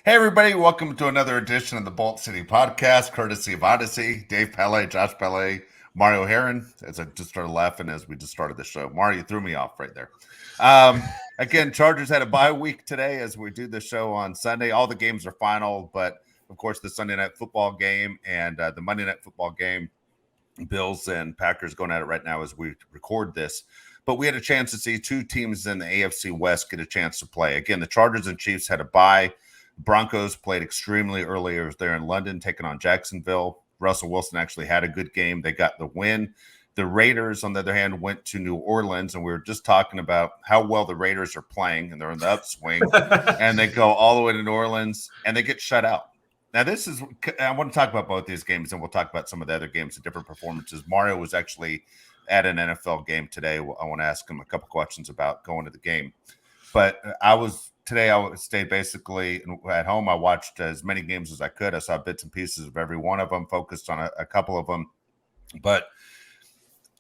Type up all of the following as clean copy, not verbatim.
Hey, everybody, welcome to another edition of the Bolt City Podcast, courtesy of Odyssey. Dave Pele, Josh Pele, Mario Heron, as I just started laughing as we just started the show. Mario, you threw me off right there. Again, Chargers had a bye week today as we do the show on Sunday. All the games are final, but of course, the Sunday night football game and the Monday night football game, Bills and Packers going at it right now as we record this. But we had a chance to see two teams in the AFC West get a chance to play. Again, the Chargers and Chiefs had a bye. Broncos played extremely earlier there in London, taking on Jacksonville. Russell Wilson actually had a good game. They got the win. The Raiders, on the other hand, went to New Orleans, and we were just talking about how well the Raiders are playing, and they're in the upswing, and they go all the way to New Orleans, and they get shut out. Now, I want to talk about both these games, and we'll talk about some of the other games and different performances. Mario was actually at an NFL game today. I want to ask him a couple questions about going to the game. But I stayed basically at home. I watched as many games as I could. I saw bits and pieces of every one of them, focused on a couple of them. But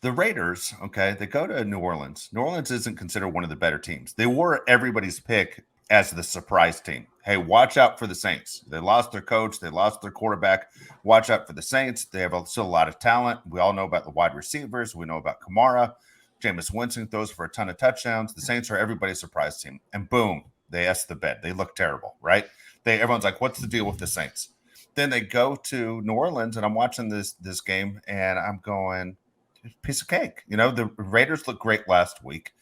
the Raiders, okay, they go to New Orleans. New Orleans isn't considered one of the better teams. They were everybody's pick as the surprise team. Hey, watch out for the Saints. They lost their coach. They lost their quarterback. Watch out for the Saints. They have still a lot of talent. We all know about the wide receivers. We know about Kamara. Jameis Winston throws for a ton of touchdowns. The Saints are everybody's surprise team. And boom, they S the bed. They look terrible, right? Everyone's like, what's the deal with the Saints? Then they go to New Orleans, and I'm watching this game, and I'm going, piece of cake. You know, the Raiders looked great last week,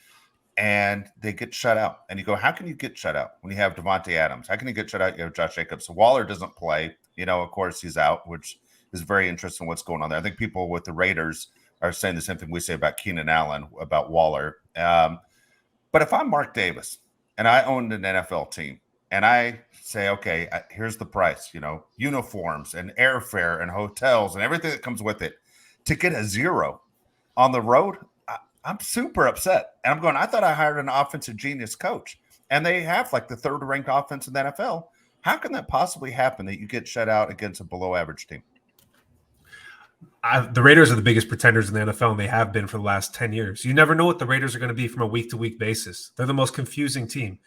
and they get shut out. And you go, how can you get shut out when you have Devontae Adams? How can you get shut out? You have Josh Jacobs. So Waller doesn't play. You know, of course, he's out, which is very interesting what's going on there. I think people with the Raiders are saying the same thing we say about Keenan Allen, about Waller. But if I'm Mark Davis and I owned an NFL team and I say, okay, here's the price, you know, uniforms and airfare and hotels and everything that comes with it, to get a zero on the road, I'm super upset. And I'm going, I thought I hired an offensive genius coach, and they have like the third ranked offense in the NFL. How can that possibly happen that you get shut out against a below average team? The Raiders are the biggest pretenders in the NFL, and they have been for the last 10 years. You never know what the Raiders are going to be from a week-to-week basis. They're the most confusing team.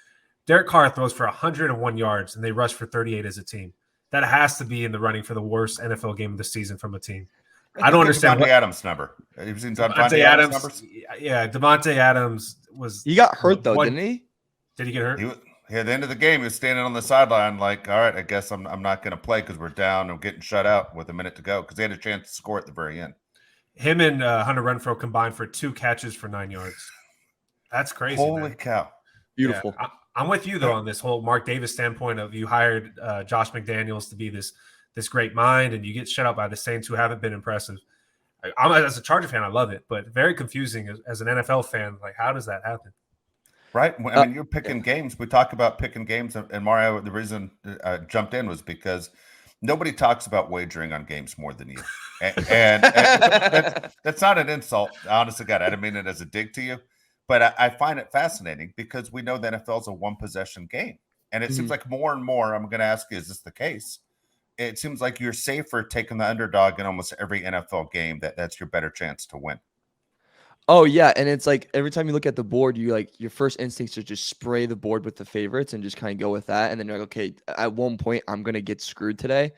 Derek Carr throws for 101 yards, and they rush for 38 as a team. That has to be in the running for the worst NFL game of the season from a team. I don't understand Devontae Adams' number. You've seen Devontae Adams numbers? Yeah, Devontae Adams was. He got hurt though, didn't he? Did he get hurt? At the end of the game, he was standing on the sideline like, all right, I guess I'm not going to play because we're down and getting shut out with a minute to go, because they had a chance to score at the very end. Him and Hunter Renfrow combined for 2 catches for 9 yards. That's crazy. Holy cow. Beautiful. Yeah, I'm with you, though, on this whole Mark Davis standpoint of you hired Josh McDaniels to be this great mind, and you get shut out by the Saints, who haven't been impressive. As a Charger fan, I love it, but very confusing as an NFL fan. Like, how does that happen? Right. I mean, you're picking games. We talk about picking games, and Mario, the reason I jumped in was because nobody talks about wagering on games more than you. And that's not an insult. Honestly, God, I didn't mean it as a dig to you, but I find it fascinating because we know the NFL is a one-possession game. And it seems like more and more, I'm going to ask you, is this the case? It seems like you're safer taking the underdog in almost every NFL game. That's your better chance to win. Oh yeah, and it's like every time you look at the board, you like your first instinct is just spray the board with the favorites and just kind of go with that. And then you're like, okay, at one point I'm gonna get screwed today.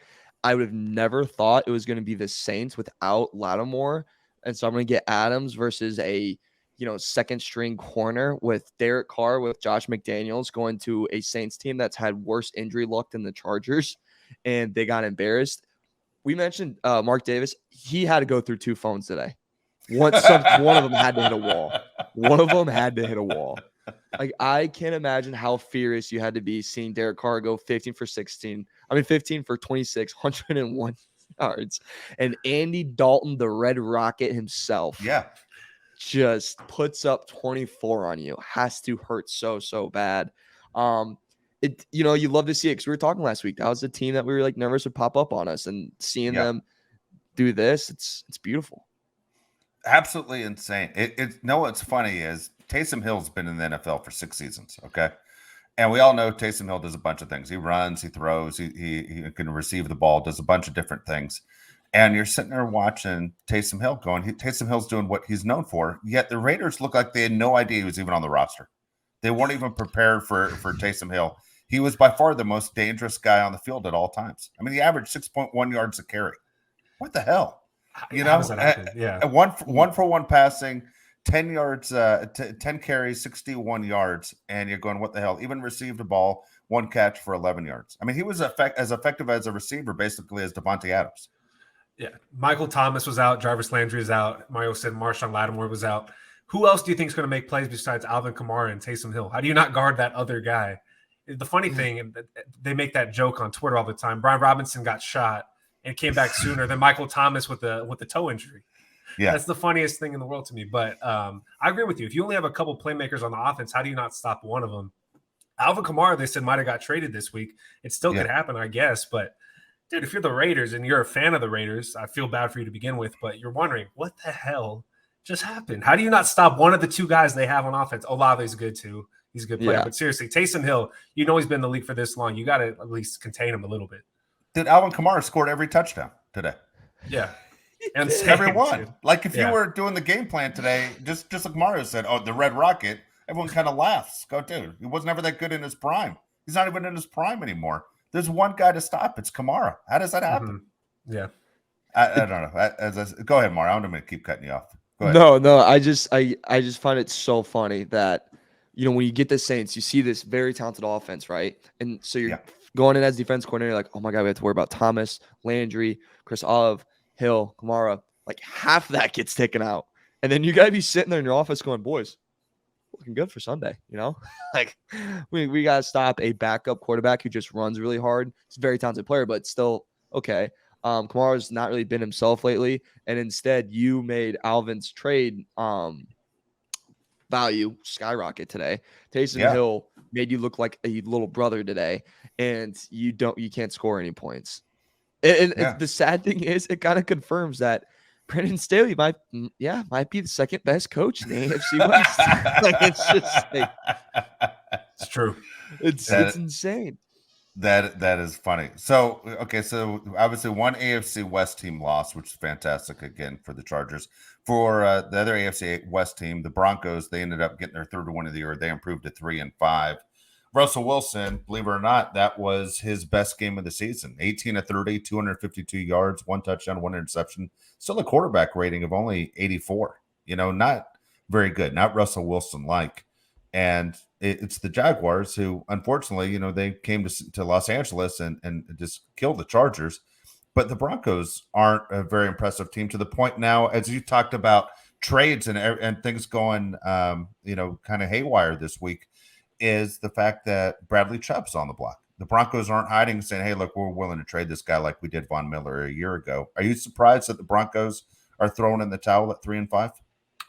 I would have never thought it was gonna be the Saints without Lattimore, and so I'm gonna get Adams versus a second string corner with Derek Carr with Josh McDaniels going to a Saints team that's had worse injury luck than the Chargers, and they got embarrassed. We mentioned Mark Davis. He had to go through 2 phones today. One of them had to hit a wall. One of them had to hit a wall. Like, I can't imagine how furious you had to be seeing Derek Carr go 15 for 26, 101 yards. And Andy Dalton, the Red Rocket himself, just puts up 24 on you. Has to hurt so bad. You love to see it because we were talking last week. That was the team that we were like nervous would pop up on us, and seeing them do this, it's beautiful. Absolutely insane. What's funny is Taysom Hill's been in the NFL for 6 seasons. Okay. And we all know Taysom Hill does a bunch of things. He runs, he throws, he can receive the ball, does a bunch of different things. And you're sitting there watching Taysom Hill going, Taysom Hill's doing what he's known for. Yet the Raiders look like they had no idea he was even on the roster. They weren't even prepared for Taysom Hill. he was by far the most dangerous guy on the field at all times. I mean, he averaged 6.1 yards a carry. What the hell? You How know, does that happen? Yeah. one for one passing, 10 yards, 10 carries, 61 yards, and you're going, what the hell? Even received a ball, one catch for 11 yards. I mean, he was as effective as a receiver, basically, as Devontae Adams. Yeah. Michael Thomas was out. Jarvis Landry is out. Mario said Marshawn Lattimore was out. Who else do you think is going to make plays besides Alvin Kamara and Taysom Hill? How do you not guard that other guy? The funny thing, and they make that joke on Twitter all the time. Brian Robinson got shot and came back sooner than Michael Thomas with the toe injury. Yeah, that's the funniest thing in the world to me. But I agree with you. If you only have a couple playmakers on the offense, how do you not stop one of them? Alvin Kamara, they said, might have got traded this week. It still could happen, I guess. But dude, if you're the Raiders and you're a fan of the Raiders, I feel bad for you to begin with. But you're wondering what the hell just happened. How do you not stop one of the two guys they have on offense? Olave's good too. He's a good player. But seriously, Taysom Hill, you know he's been in the league for this long. You got to at least contain him a little bit. Dude, Alvin Kamara scored every touchdown today. Yeah. And everyone. Like if you were doing the game plan today, just like Mario said, oh, the Red Rocket, everyone kind of laughs. Go, dude, he was never that good in his prime. He's not even in his prime anymore. There's one guy to stop. It's Kamara. How does that happen? Mm-hmm. Yeah. I don't know. Go ahead, Mario. I'm going to keep cutting you off. Go ahead. No. I just find it so funny that, you know, when you get the Saints, you see this very talented offense, right? And so you're going in as defense coordinator, like, oh my God, we have to worry about Thomas, Landry, Chris Olave, Hill, Kamara. Like half that gets taken out. And then you got to be sitting there in your office going, boys, looking good for Sunday, you know? Like we got to stop a backup quarterback who just runs really hard. He's a very talented player, but still, okay. Kamara's not really been himself lately. And instead you made Alvin's trade value skyrocket today. Taysom Hill made you look like a little brother today, and you can't score any points. And the sad thing is, it kind of confirms that Brandon Staley might be the second best coach in the AFC West. Like it's true. It's insane. That is funny. So obviously one AFC West team lost, which is fantastic again for the Chargers. For the other AFC West team, the Broncos, they ended up getting their third win of the year. They improved to 3-5. Russell Wilson, believe it or not, that was his best game of the season. 18 of 30, 252 yards, 1 touchdown, 1 interception. Still a quarterback rating of only 84. You know, not very good. Not Russell Wilson-like. And it's the Jaguars who, unfortunately, you know, they came to Los Angeles and just killed the Chargers. But the Broncos aren't a very impressive team, to the point now, as you talked about trades and things going, you know, kind of haywire this week, is the fact that Bradley Chubb's on the block. The Broncos aren't hiding and saying, hey, look, we're willing to trade this guy like we did Von Miller a year ago. Are you surprised that the Broncos are throwing in the towel at 3-5?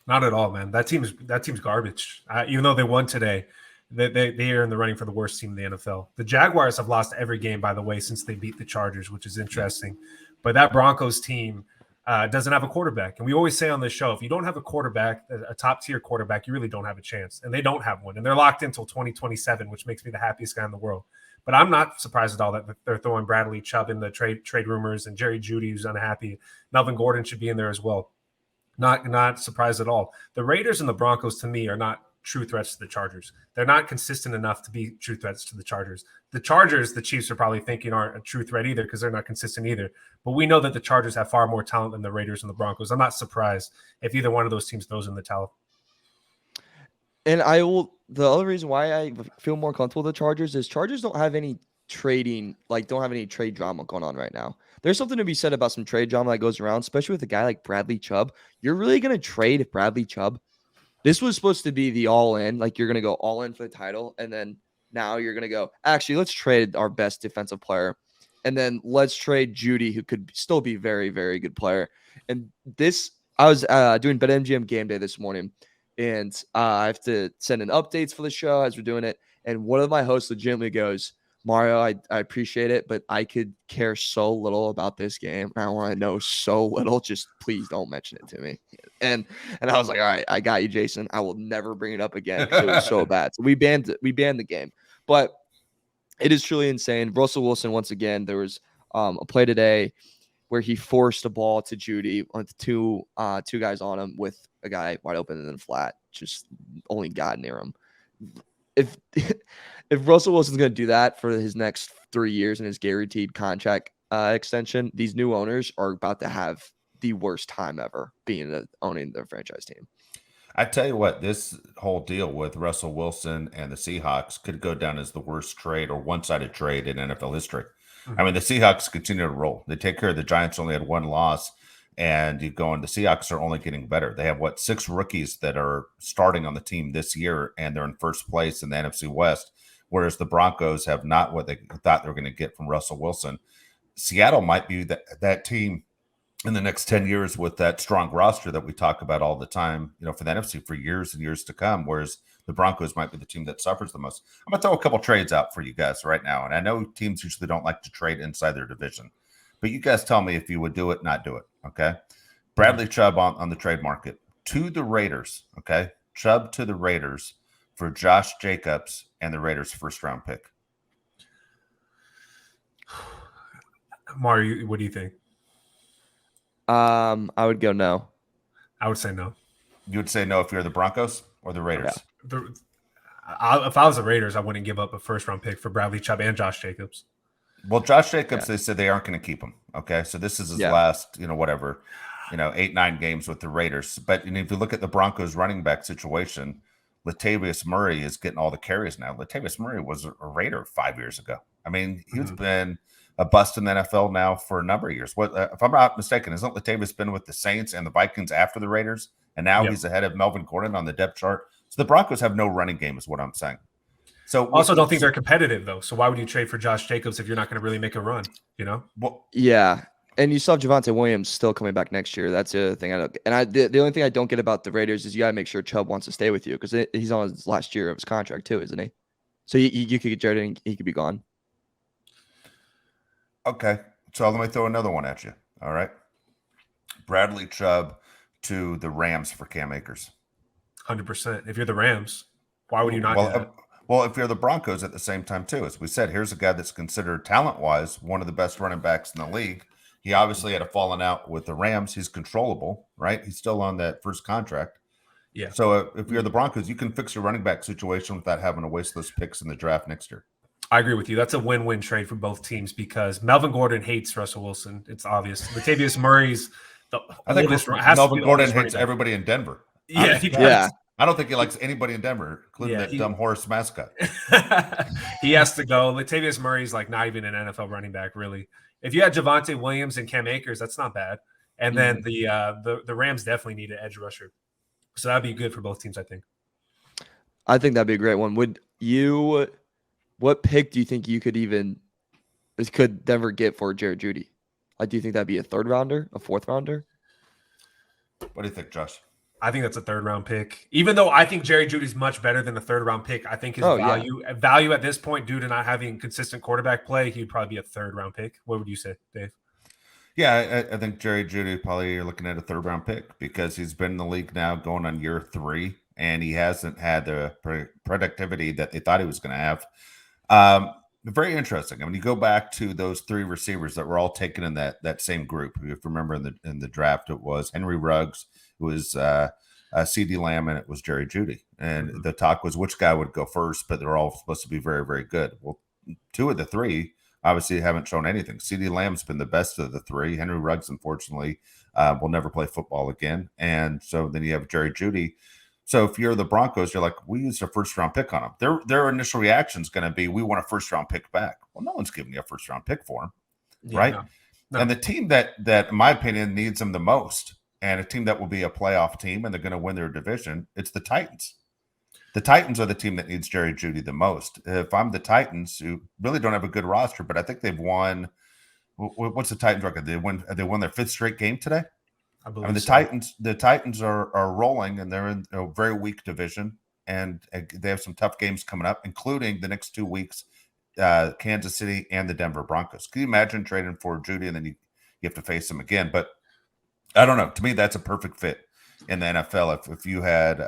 Not at all, man. That team's garbage. Even though they won today, they are in the running for the worst team in the NFL. The Jaguars have lost every game, by the way, since they beat the Chargers, which is interesting. But that Broncos team doesn't have a quarterback. And we always say on this show, if you don't have a quarterback, a top-tier quarterback, you really don't have a chance. And they don't have one. And they're locked in until 2027, which makes me the happiest guy in the world. But I'm not surprised at all that they're throwing Bradley Chubb in the trade rumors, and Jerry Jeudy, who's unhappy. Melvin Gordon should be in there as well. Not surprised at all. The Raiders and the Broncos, to me, are not true threats to the Chargers. They're not consistent enough to be true threats to the Chargers. The Chargers, the Chiefs are probably thinking aren't a true threat either because they're not consistent either. But we know that the Chargers have far more talent than the Raiders and the Broncos. I'm not surprised if either one of those teams throws in the towel. And the other reason why I feel more comfortable with the Chargers is Chargers don't have any trade drama going on right now. There's something to be said about some trade drama that goes around, especially with a guy like Bradley Chubb. You're really going to trade Bradley Chubb? This was supposed to be the all-in, like you're going to go all-in for the title, and then now you're going to go, actually, let's trade our best defensive player, and then let's trade Jeudy, who could still be very, very good player. And I was doing BetMGM Game Day this morning, and I have to send in updates for the show as we're doing it, and one of my hosts legitimately goes, Mario, I appreciate it, but I could care so little about this game. I want to know so little. Just please don't mention it to me. And I was like, all right, I got you, Jason. I will never bring it up again because it was so bad. So we banned the game. But it is truly insane. Russell Wilson, once again, there was a play today where he forced a ball to Jeudy with two guys on him with a guy wide open and then flat. Just only got near him. If if Russell Wilson's going to do that for his next 3 years in his guaranteed contract extension, these new owners are about to have the worst time ever owning their franchise team. I tell you what, this whole deal with Russell Wilson and the Seahawks could go down as the worst trade or one-sided trade in NFL history. I mean, the Seahawks continue to roll. They take care of the Giants, only had one loss, and you go, and the Seahawks are only getting better. They have, 6 rookies that are starting on the team this year, and they're in first place in the NFC West, whereas the Broncos have not what they thought they were going to get from Russell Wilson. Seattle might be that team in the next 10 years with that strong roster that we talk about all the time, for the NFC for years and years to come, whereas the Broncos might be the team that suffers the most. I'm going to throw a couple trades out for you guys right now, and I know teams usually don't like to trade inside their division, but you guys tell me if you would do it, not do it, okay? Bradley Chubb on the trade market to the Raiders, okay? Chubb to the Raiders for Josh Jacobs and the Raiders' first-round pick. Mario, what do you think? I would go no. I would say no. You would say no if you're the Broncos or the Raiders? Yeah. If I was the Raiders, I wouldn't give up a first-round pick for Bradley Chubb and Josh Jacobs. Well, Josh Jacobs, they said they aren't going to keep him. Okay, so this is his last, 8-9 games with the Raiders. But if you look at the Broncos running back situation, Latavius Murray is getting all the carries now. Latavius Murray was a Raider 5 years ago. I mean, he's been a bust in the NFL now for a number of years. If I'm not mistaken, hasn't Latavius been with the Saints and the Vikings after the Raiders? And now he's ahead of Melvin Gordon on the depth chart. So the Broncos have no running game is what I'm saying. So also don't think they're competitive though. So why would you trade for Josh Jacobs if you're not going to really make a run, Well, yeah. And you still have Javonte Williams still coming back next year. That's the other thing. The only thing I don't get about the Raiders is you got to make sure Chubb wants to stay with you because he's on his last year of his contract too, isn't he? So you could get Jared and he could be gone. Okay, so let me throw another one at you. All right. Bradley Chubb to the Rams for Cam Akers. 100%. If you're the Rams, why would you not do that? Well, if you're the Broncos at the same time, too, as we said, here's a guy that's considered talent-wise one of the best running backs in the league. He obviously had a falling out with the Rams. He's controllable, right? He's still on that first contract. Yeah. So if you're the Broncos, you can fix your running back situation without having to waste those picks in the draft next year. I agree with you. That's a win-win trade for both teams because Melvin Gordon hates Russell Wilson. It's obvious. Latavius Murray's I think Melvin Gordon hates everybody in Denver. Yeah, he does. I don't think he likes anybody in Denver, including that dumb horse mascot. He has to go. Latavius Murray's like not even an NFL running back, really. If you had Javonte Williams and Cam Akers, that's not bad. And then the Rams definitely need an edge rusher. So that'd be good for both teams, I think. I think that'd be a great one. What pick do you think could Denver get for Jared Jeudy? Do you think that'd be a 3rd rounder, a 4th rounder? What do you think, Josh? I think that's a 3rd-round pick. Even though I think Jerry Jeudy's much better than a 3rd-round pick, I think his value at this point, due to not having consistent quarterback play, he'd probably be a 3rd-round pick. What would you say, Dave? Yeah, I think Jerry Jeudy probably you're looking at a 3rd-round pick because he's been in the league now going on year 3, and he hasn't had the productivity that they thought he was going to have. Very interesting. I mean, you go back to those 3 receivers that were all taken in that same group. If you remember in the draft, it was Henry Ruggs, it was CeeDee Lamb, and it was Jerry Jeudy. And the talk was which guy would go first, but they're all supposed to be very, very good. Well, 2 of the 3 obviously haven't shown anything. CeeDee Lamb's been the best of the 3. Henry Ruggs, unfortunately, will never play football again. And so then you have Jerry Jeudy. So if you're the Broncos, you're like, we used a 1st-round pick on him. Their initial reaction is going to be, we want a 1st-round pick back. Well, no one's giving you a 1st-round pick for him, right? No. And the team that, in my opinion, needs him the most, and a team that will be a playoff team and they're going to win their division, it's the Titans. The Titans are the team that needs Jerry Jeudy the most. If I'm the Titans, who really don't have a good roster, but I think they've won – what's the Titans record? They won their 5th straight game today? I mean, the Titans are rolling, and they're in a very weak division, and they have some tough games coming up, including the next 2 weeks, Kansas City and the Denver Broncos. Can you imagine trading for Jeudy and then you have to face them again? But I don't know. To me, that's a perfect fit in the NFL. If you had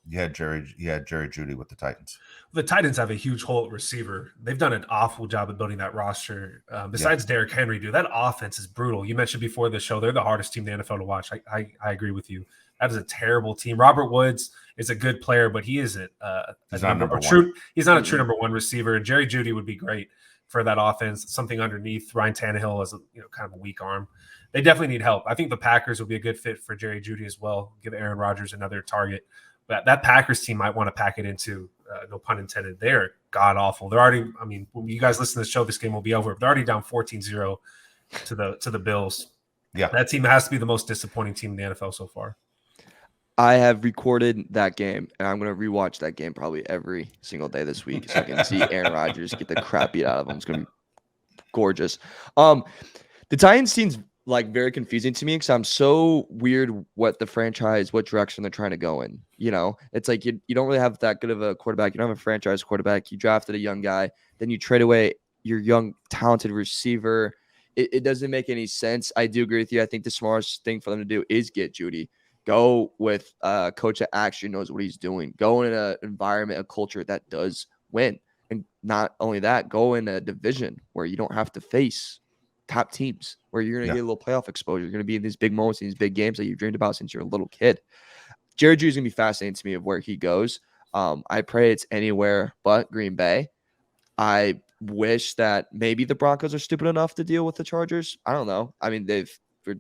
You had Jerry Judy with the Titans. The Titans have a huge hole at receiver. They've done an awful job of building that roster. Besides Derrick Henry, dude, that offense is brutal. You mentioned before the show, they're the hardest team in the NFL to watch. I agree with you. That is a terrible team. Robert Woods is a good player, but he isn't he's not a true number one receiver. And Jerry Judy would be great for that offense. Something underneath. Ryan Tannehill has kind of a weak arm. They definitely need help. I think the Packers would be a good fit for Jerry Judy as well. Give Aaron Rodgers another target. But that Packers team might want to pack it into, no pun intended, they're god awful. They're already, I mean, when you guys listen to the show, this game will be over. They're already down 14-0 to the Bills. Yeah. That team has to be the most disappointing team in the NFL so far. I have recorded that game, and I'm going to rewatch that game probably every single day this week so I can see Aaron Rodgers get the crap beat out of him. It's going to be gorgeous. The Titans seems like very confusing to me because I'm so weird what direction they're trying to go in. It's like you don't really have that good of a quarterback. You don't have a franchise quarterback. You drafted a young guy. Then you trade away your young, talented receiver. It doesn't make any sense. I do agree with you. I think the smartest thing for them to do is get Judy. Go with a coach that actually knows what he's doing. Go in an environment, a culture that does win. And not only that, go in a division where you don't have to face top teams, where you're going to get a little playoff exposure. You're going to be in these big moments, in these big games that you've dreamed about since you're a little kid. Jerry Judy is going to be fascinating to me of where he goes. I pray it's anywhere but Green Bay. I wish that maybe the Broncos are stupid enough to deal with the Chargers. I don't know. I mean, they're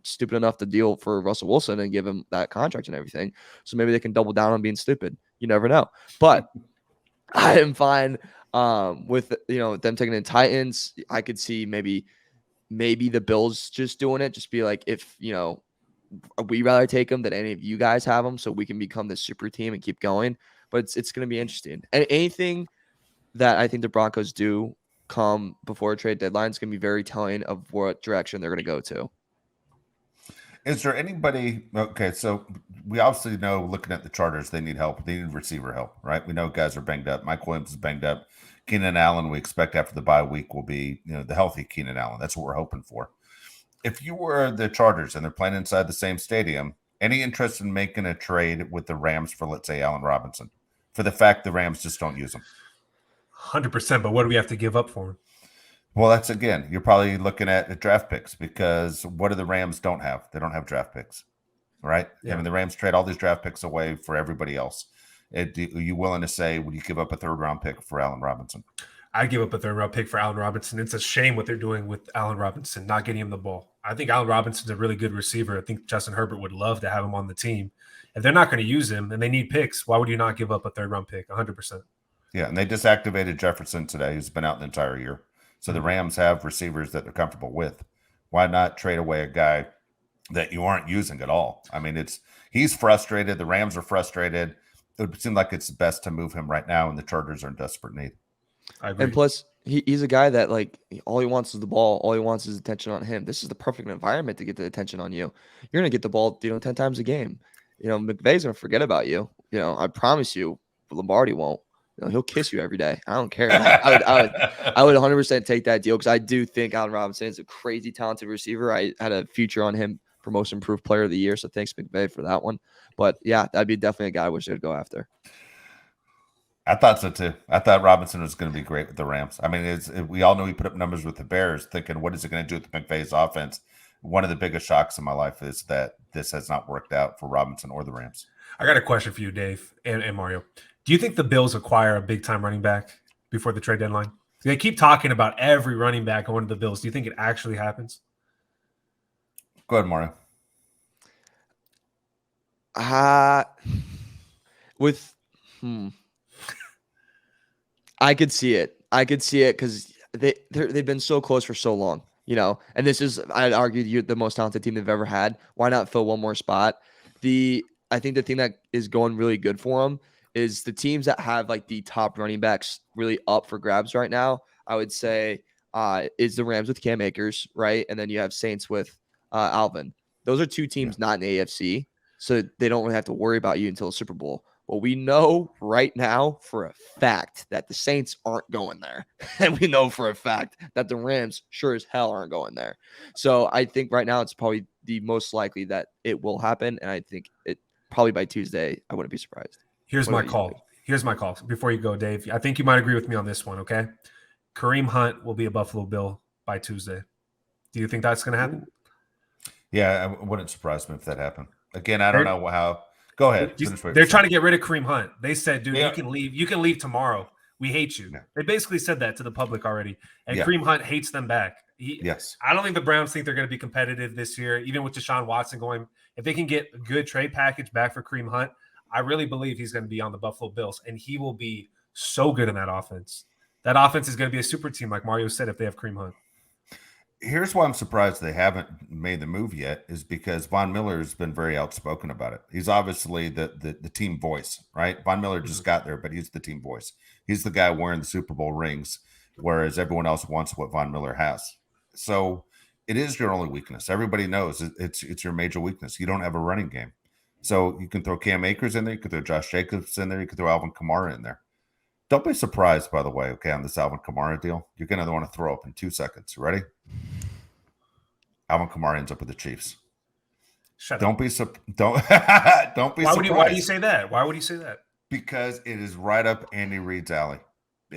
stupid enough to deal for Russell Wilson and give him that contract and everything. So maybe they can double down on being stupid. You never know. But I am fine with them taking in Titans. I could see maybe the Bills just doing it. Just be like, if we rather take them than any of you guys have them, so we can become the super team and keep going. But it's going to be interesting. And anything that I think the Broncos do come before a trade deadline is going to be very telling of what direction they're going to go to. Is there anybody? Okay, so we obviously know, looking at the Chargers, they need help. They need receiver help, right? We know guys are banged up. Mike Williams is banged up. Keenan Allen, we expect after the bye week will be, the healthy Keenan Allen. That's what we're hoping for. If you were the Chargers and they're playing inside the same stadium, any interest in making a trade with the Rams for, let's say, Allen Robinson, for the fact the Rams just don't use him? 100%. But what do we have to give up for him? Well, that's, again, you're probably looking at draft picks, because what do the Rams don't have? They don't have draft picks, right? Yeah. I mean, the Rams trade all these draft picks away for everybody else. Are you willing to say, would you give up a third-round pick for Allen Robinson? I'd give up a third-round pick for Allen Robinson. It's a shame what they're doing with Allen Robinson, not getting him the ball. I think Allen Robinson's a really good receiver. I think Justin Herbert would love to have him on the team. If they're not going to use him and they need picks, why would you not give up a third-round pick? 100%. Yeah, and they disactivated Jefferson today, who's been out the entire year. So the Rams have receivers that they're comfortable with. Why not trade away a guy that you aren't using at all? I mean, he's frustrated. The Rams are frustrated. It would seem like it's best to move him right now, and the Chargers are in desperate need. I agree. And plus, he's a guy that, like, all he wants is the ball. All he wants is attention on him. This is the perfect environment to get the attention on you. You're going to get the ball, 10 times a game. McVay's going to forget about you. I promise you, Lombardi won't. He'll kiss you every day. I don't care. I would 100% take that deal, because I do think Allen Robinson is a crazy talented receiver. I had a future on him for most improved player of the year, so thanks McVay for that one. But yeah, that'd be definitely a guy I wish they'd go after. I thought so too. I thought Robinson was going to be great with the Rams. I mean, we all know he put up numbers with the Bears, thinking, what is it going to do with McVay's offense? One of the biggest shocks in my life is that this has not worked out for Robinson or the Rams. I got a question for you, Dave and Mario. Do you think the Bills acquire a big-time running back before the trade deadline? They keep talking about every running back going to the Bills. Do you think it actually happens? Go ahead, Mario. I could see it. Because they've been so close for so long, And this is, I'd argue, the most talented team they've ever had. Why not fill one more spot? I think the thing that is going really good for them is the teams that have, like, the top running backs really up for grabs right now. I would say is the Rams with Cam Akers, right? And then you have Saints with Alvin. Those are two teams not in the AFC, so they don't really have to worry about you until the Super Bowl. Well, we know right now for a fact that the Saints aren't going there. And we know for a fact that the Rams sure as hell aren't going there. So I think right now it's probably the most likely that it will happen. And I think it probably by Tuesday, I wouldn't be surprised. Here's What my about you, call. Dave? Here's my call. Before you go, Dave, I think you might agree with me on this one, okay? Kareem Hunt will be a Buffalo Bill by Tuesday. Do you think that's going to happen? Yeah, it wouldn't surprise me if that happened. Again, I don't They're- know how. Go ahead. Finish what They're you're trying to saying. get rid of Kareem Hunt. They said, dude, Yeah. you can leave. You can leave tomorrow. We hate you. Yeah. They basically said that to the public already. And Yeah. Kareem Hunt hates them back. Yes. I don't think the Browns think they're going to be competitive this year, even with Deshaun Watson going. If they can get a good trade package back for Kareem Hunt, I really believe he's going to be on the Buffalo Bills, and he will be so good in that offense. That offense is going to be a super team, like Mario said, if they have Kareem Hunt. Here's why I'm surprised they haven't made the move yet is because Von Miller has been very outspoken about it. He's obviously the team voice, right? Von Miller just got there, but he's the team voice. He's the guy wearing the Super Bowl rings, whereas everyone else wants what Von Miller has. So it is your only weakness. Everybody knows it's your major weakness. You don't have a running game. So you can throw Cam Akers in there, you can throw Josh Jacobs in there, you can throw Alvin Kamara in there. Don't be surprised, by the way, okay, on this Alvin Kamara deal. You're going to want to throw up in 2 seconds. Ready? Alvin Kamara ends up with the Chiefs. Shut Don't up. be be Why surprised. would you say that? Why would you say that? Because it is right up Andy Reid's alley.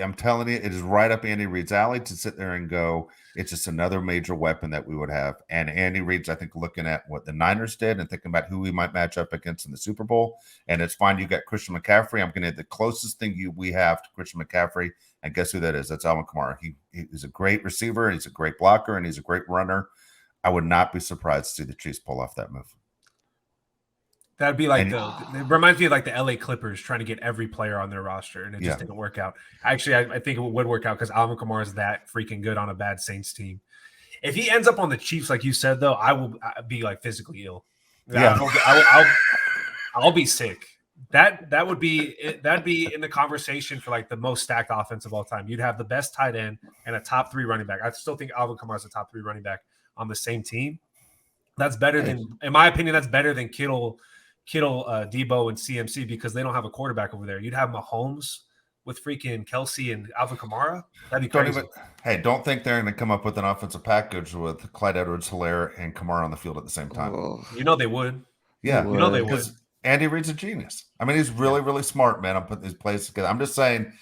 I'm telling you, it is right up Andy Reid's alley to sit there and go, it's just another major weapon that we would have. And Andy Reid's, I think, looking at what the Niners did and thinking about who we might match up against in the Super Bowl. And it's fine. You got Christian McCaffrey. I'm going to get the closest thing we have to Christian McCaffrey. And guess who that is? That's Alvin Kamara. He's a great receiver. He's a great blocker, and he's a great runner. I would not be surprised to see the Chiefs pull off that move. That'd be like And- it reminds me of like the LA Clippers trying to get every player on their roster, and it just Yeah. didn't work out. Actually, I think it would work out because Alvin Kamara is that freaking good on a bad Saints team. If he ends up on the Chiefs, like you said, though, I will be like physically ill. Yeah. I'll be sick. That'd be in the conversation for like the most stacked offense of all time. You'd have the best tight end and a top 3 running back. I still think Alvin Kamara is a top 3 running back on the same team. That's better than, in my opinion, that's better than Kittle, Debo, and CMC because they don't have a quarterback over there. You'd have Mahomes with freaking Kelsey and Alvin Kamara. That'd be crazy. Don't think they're going to come up with an offensive package with Clyde Edwards-Helaire and Kamara on the field at the same time. Oh, You know they would. Yeah, You know they would. because Andy Reid's a genius. I mean, he's really, really smart, man. I'm putting these plays together. I'm just saying,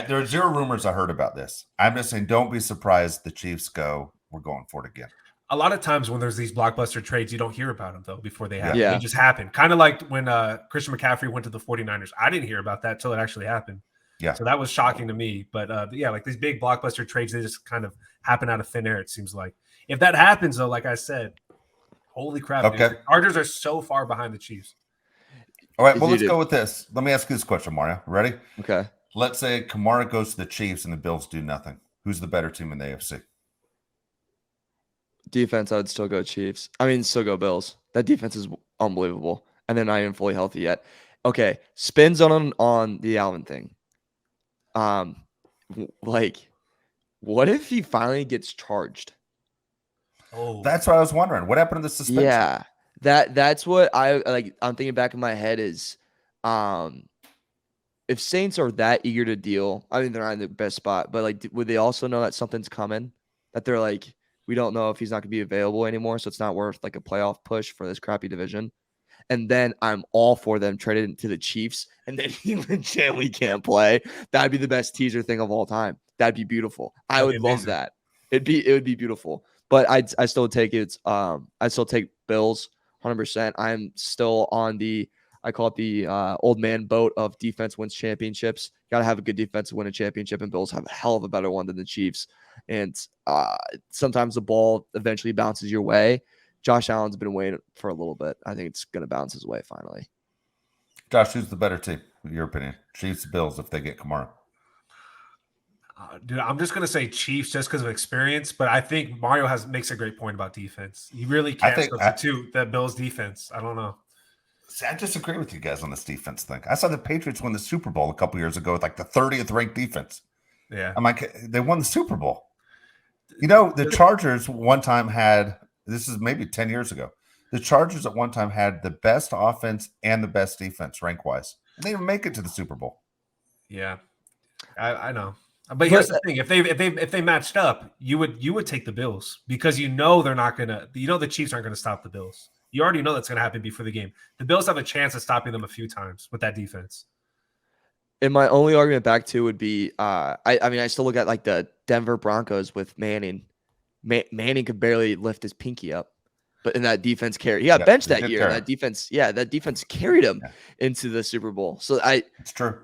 there are 0 rumors I heard about this. I'm just saying, don't be surprised the Chiefs go, we're going for it again. A lot of times when there's these blockbuster trades, you don't hear about them, though, before they happen. Yeah. They just happen. Kind of like when Christian McCaffrey went to the 49ers. I didn't hear about that until it actually happened. Yeah. So that was shocking to me. But yeah, like these big blockbuster trades, they just kind of happen out of thin air, it seems like. If that happens, though, like I said, holy crap. Okay. Dude. The Chargers are so far behind the Chiefs. All right, well, Easy let's to- go with this. Let me ask you this question, Mario. Ready? okay. Let's say Kamara goes to the Chiefs and the Bills do nothing. Who's the better team in the AFC? Defense, I would still go Chiefs. I mean, still go Bills. That defense is unbelievable, and they're not even fully healthy yet. Okay, spins on the Alvin thing. Like, what if he finally gets charged? Oh, That's what I was wondering. What happened to the suspension? Yeah, that's what I like. I'm thinking back in my head is, if Saints are that eager to deal, I mean they're not in the best spot, but like, would they also know that something's coming? That they're like, we don't know if he's not going to be available anymore, so it's not worth like a playoff push for this crappy division. And then I'm all for them trading to the Chiefs, and then he legitimately can't play. That'd be the best teaser thing of all time. That'd be beautiful. I That'd would be love amazing. that. It would be beautiful. But I still take it. I still take Bills 100%. I'm still on I call it the old man boat of defense wins championships. Got to have a good defense to win a championship, and Bills have a hell of a better one than the Chiefs. And sometimes the ball eventually bounces your way. Josh Allen's been waiting for a little bit. I think it's going to bounce his way finally. Josh, who's the better team, in your opinion? Chiefs, Bills, if they get Kamara. dude, I'm just gonna say Chiefs just because of experience, but I think Mario makes a great point about defense. He really can't think- substitute that Bills defense. I don't know. See, I disagree with you guys on this defense thing. I saw the Patriots win the Super Bowl a couple years ago with like the 30th ranked defense. Yeah, I'm like, they won the Super Bowl. You know, the Chargers one time had, this is maybe 10 years ago, the Chargers at one time had the best offense and the best defense rank wise. They didn't make it to the Super Bowl. yeah, I know. But here's the thing: if they matched up, you would take the Bills because you know they're not gonna. You know the Chiefs aren't gonna stop the Bills. You already know that's gonna happen before the game. The Bills have a chance of stopping them a few times with that defense. And my only argument back to would be, I mean, I still look at like the Denver Broncos with Manning. Manning could barely lift his pinky up, but in that defense carry, he got benched they that did year. carry And that defense carried him into the Super Bowl. So It's true.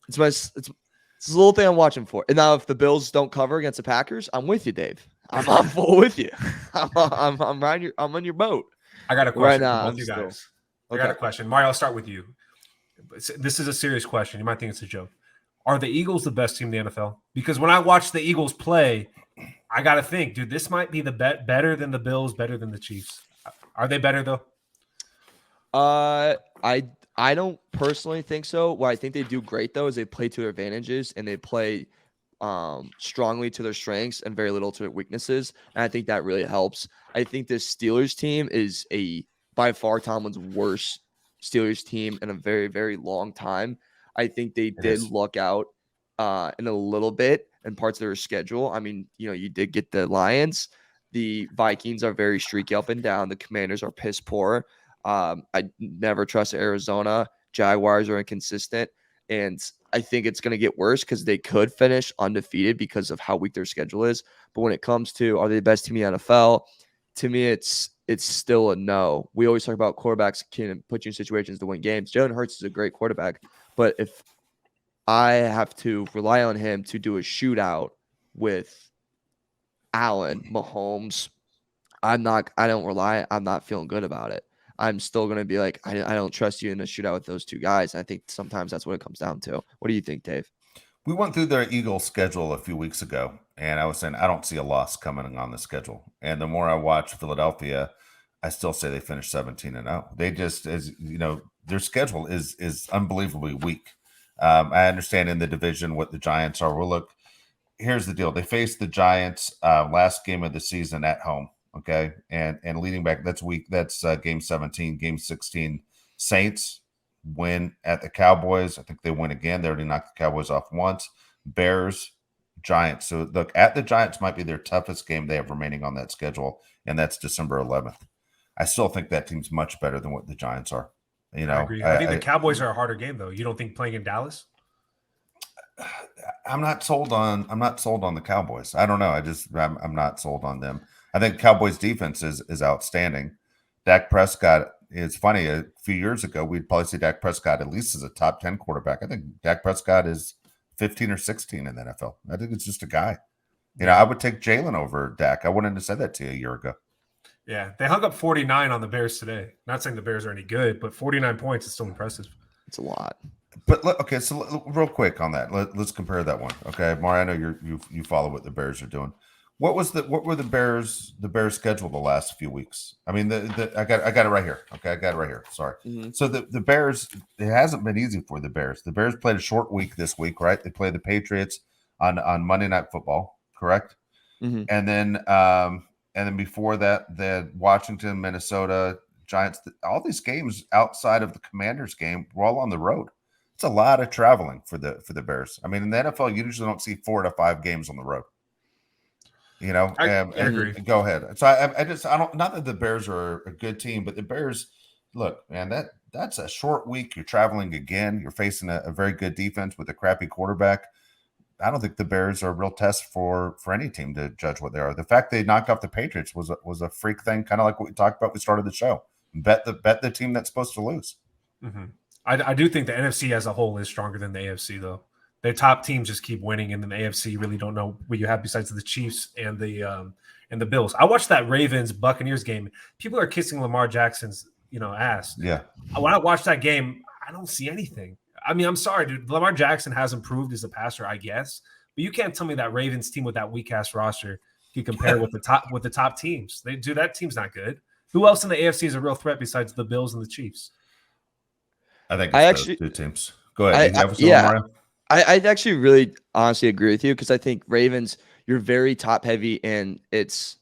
it's a little thing I'm watching for. And now if the Bills don't cover against the Packers, I'm with you, Dave. I'm full with you. I'm on your boat. I got a Right question now, for I'm both you still- guys. I got a question. Mario, I'll start with you. This is a serious question. You might think it's a joke. Are the Eagles the best team in the NFL? Because when I watch the Eagles play, I got to think, dude, this might be the better than the Bills, better than the Chiefs. Are they better though? I don't personally think so. What I think they do great though is they play to their advantages and they play strongly to their strengths and very little to their weaknesses. And I think that really helps. I think this Steelers team is by far Tomlin's worst Steelers team in a very, very long time. I think they did luck out in a little bit in parts of their schedule. I mean, you did get the Lions. The Vikings are very streaky up and down. The Commanders are piss poor. I never trust Arizona. Jaguars are inconsistent. And I think it's going to get worse because they could finish undefeated because of how weak their schedule is. But when it comes to are they the best team in the NFL, to me, it's still a no. We always talk about quarterbacks can put you in situations to win games. Jalen Hurts is a great quarterback. But if I have to rely on him to do a shootout with Allen, Mahomes, I'm not feeling good about it. I'm still going to be like, I don't trust you in a shootout with those two guys. And I think sometimes that's what it comes down to. What do you think, Dave? We went through their Eagles schedule a few weeks ago, and I was saying I don't see a loss coming on the schedule. And the more I watch Philadelphia, I still say they finished 17-0. They just, as their schedule is unbelievably weak. I understand in the division what the Giants are. Well, look, here's the deal. They faced the Giants last game of the season at home. Okay. And leading back, that's game 17, game 16. Saints win at the Cowboys. I think they win again. They already knocked the Cowboys off once. Bears, Giants. So look, at the Giants might be their toughest game they have remaining on that schedule. And that's December 11th. I still think that team's much better than what the Giants are. I agree. I think the Cowboys are a harder game though. You don't think playing in Dallas? I'm not sold on the Cowboys. I don't know. I'm not sold on them. I think Cowboys defense is outstanding. Dak Prescott, it's funny, a few years ago, we'd probably say Dak Prescott at least as a top 10 quarterback. I think Dak Prescott is 15 or 16 in the NFL. I think it's just a guy. I would take Jalen over Dak. I wouldn't have said that to you a year ago. Yeah, they hung up 49 on the Bears today. Not saying the Bears are any good, but 49 points is still impressive. It's a lot. But okay, so real quick on that, let's compare that one. Okay, Mario, I know you follow what the Bears are doing. What were the Bears schedule the last few weeks? I mean, I got it right here. Okay, I got it right here. Sorry. Mm-hmm. So the Bears, it hasn't been easy for the Bears. The Bears played a short week this week, right? They played the Patriots on Monday Night Football, correct? Mm-hmm. And then before that, the Washington, Minnesota, Giants, all these games outside of the Commanders game were all on the road. It's a lot of traveling for the Bears. I mean, in the NFL, you usually don't see 4 to 5 games on the road. I agree. Go ahead. So I don't. Not that the Bears are a good team, but the Bears, look, man, that's a short week. You're traveling again. You're facing a very good defense with a crappy quarterback. I don't think the Bears are a real test for any team to judge what they are. The fact they knocked off the Patriots was a freak thing, kind of like what we talked about. We started the show. Bet the team that's supposed to lose. Mm-hmm. I do think the NFC as a whole is stronger than the AFC, though. Their top teams just keep winning, and then the AFC really don't know what you have besides the Chiefs and the Bills. I watched that Ravens Buccaneers game. People are kissing Lamar Jackson's ass. Yeah. When I watch that game, I don't see anything. I mean, I'm sorry, dude. Lamar Jackson has improved as a passer, I guess, but you can't tell me that Ravens team with that weak ass roster can compare with the top teams. That team's not good. Who else in the AFC is a real threat besides the Bills and the Chiefs? I think it's those two teams. Go ahead. I actually really honestly agree with you because I think Ravens, you're very top heavy and it's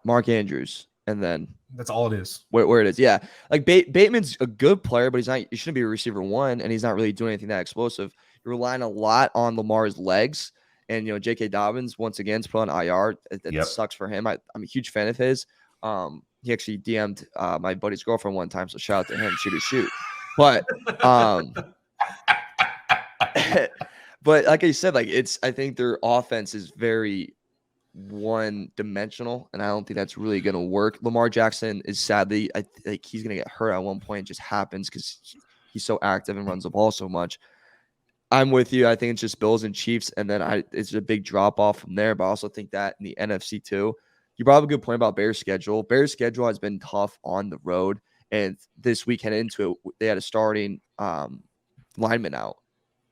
Mark Andrews and then that's all it is. Where it is. Yeah. Like Bateman's a good player, but he shouldn't be a receiver 1 and he's not really doing anything that explosive. You're relying a lot on Lamar's legs and J.K. Dobbins once again is put on IR. It sucks for him. I'm a huge fan of his. He actually DM'd my buddy's girlfriend one time, so shout out to him. Shoot. But but like I said, like I think their offense is very one dimensional, and I don't think that's really going to work. Lamar Jackson is sadly, I think he's going to get hurt at one point. It just happens because he's so active and runs the ball so much. I'm with you. I think it's just Bills and Chiefs, and then it's a big drop off from there. But I also think that in the NFC too, you brought up a good point about Bears' schedule. Bears' schedule has been tough on the road, and this week heading into it, they had a starting lineman out.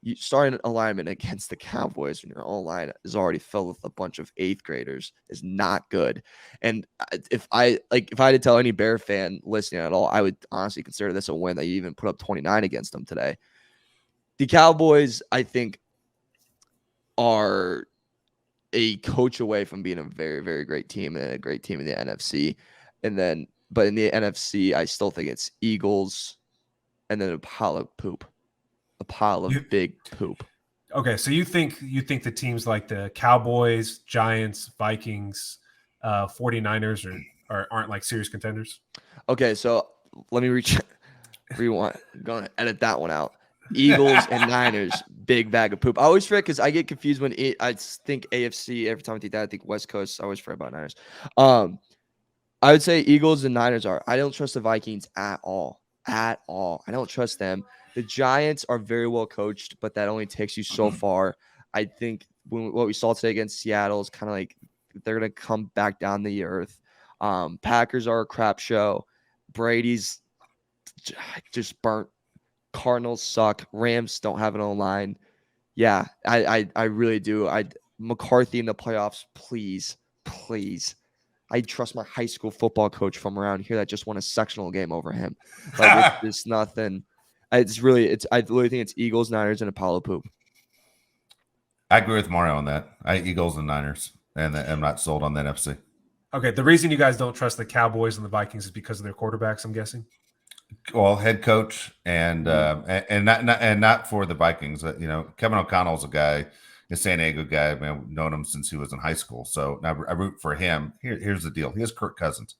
You starting a lineman against the Cowboys when your whole line is already filled with a bunch of 8th graders is not good. And if I had to tell any Bear fan listening at all, I would honestly consider this a win that you even put up 29 against them today. The Cowboys, I think, are a coach away from being a very, very great team and a great team in the NFC. But in the NFC, I still think it's Eagles and then a pile of poop. A pile of big poop. Okay, so you think the teams like the Cowboys, Giants, Vikings, 49ers aren't like serious contenders? Okay, so let me rewind. I'm going to edit that one out. Eagles and Niners, big bag of poop. I always forget because I get confused when I think AFC every time I think that. I think West Coast. I always forget about Niners. I would say Eagles and Niners are. I don't trust the Vikings at all. At all. I don't trust them. The Giants are very well coached, but that only takes you so far. I think what we saw today against Seattle is kind of like they're going to come back down the earth. Packers are a crap show. Brady's just burnt. Cardinals suck. Rams don't have an O-line. Yeah, I really do. McCarthy in the playoffs, please. I trust my high school football coach from around here that just won a sectional game over him. Like it's just nothing. I really think it's Eagles, Niners, and a pile of poop. I agree with Mario on that. Eagles and Niners, and I'm not sold on the NFC. Okay, the reason you guys don't trust the Cowboys and the Vikings is because of their quarterbacks, I'm guessing. Well, head coach and not for the Vikings. Kevin O'Connell's a guy, a San Diego guy. Man, I've known him since he was in high school. So now I root for him. Here's the deal. He has Kirk Cousins.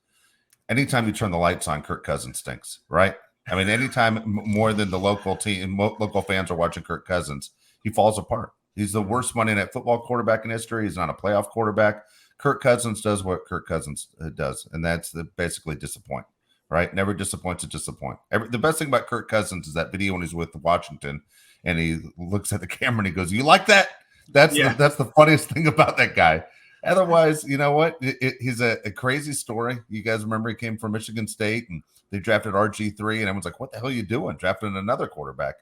Anytime you turn the lights on, Kirk Cousins stinks, right? I mean, anytime more than the local team, local fans are watching Kirk Cousins, he falls apart. He's the worst Monday Night Football quarterback in history. He's not a playoff quarterback. Kirk Cousins does what Kirk Cousins does, and that's basically disappoint. Right? Never disappoint to disappoint. The best thing about Kirk Cousins is that video when he's with Washington and he looks at the camera and he goes, "You like that?" That's the funniest thing about that guy. Otherwise, you know what? He's a crazy story. You guys remember he came from Michigan State and they drafted RG3 and everyone's like, "What the hell are you doing? Drafting another quarterback?"